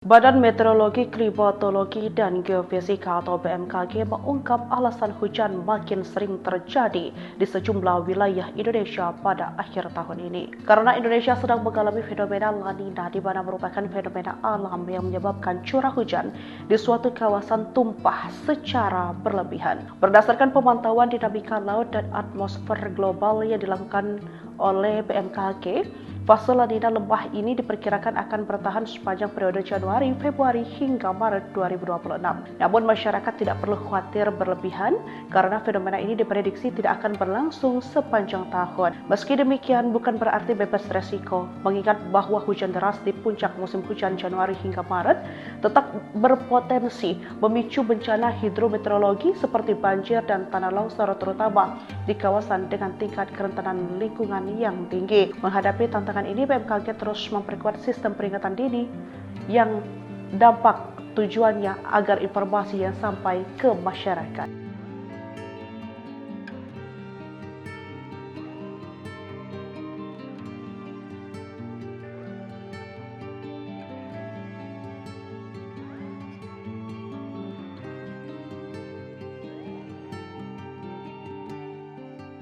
Badan Meteorologi, Klimatologi, dan Geofisika atau BMKG mengungkap alasan hujan makin sering terjadi di sejumlah wilayah Indonesia pada akhir tahun ini. Karena Indonesia sedang mengalami fenomena La Nina, di mana merupakan fenomena alam yang menyebabkan curah hujan di suatu kawasan tumpah secara berlebihan. Berdasarkan pemantauan dinamika laut dan atmosfer global yang dilakukan oleh BMKG, fase La Nina lemah ini diperkirakan akan bertahan sepanjang periode Januari, Februari hingga Maret 2026. Namun masyarakat tidak perlu khawatir berlebihan karena fenomena ini diprediksi tidak akan berlangsung sepanjang tahun. Meski demikian bukan berarti bebas resiko, mengingat bahwa hujan deras di puncak musim hujan Januari hingga Maret tetap berpotensi memicu bencana hidrometeorologi seperti banjir dan tanah longsor, terutama di kawasan dengan tingkat kerentanan lingkungan yang tinggi. Menghadapi tantangan ini, BMKG terus memperkuat sistem peringatan dini yang dampak tujuannya agar informasi yang sampai ke masyarakat.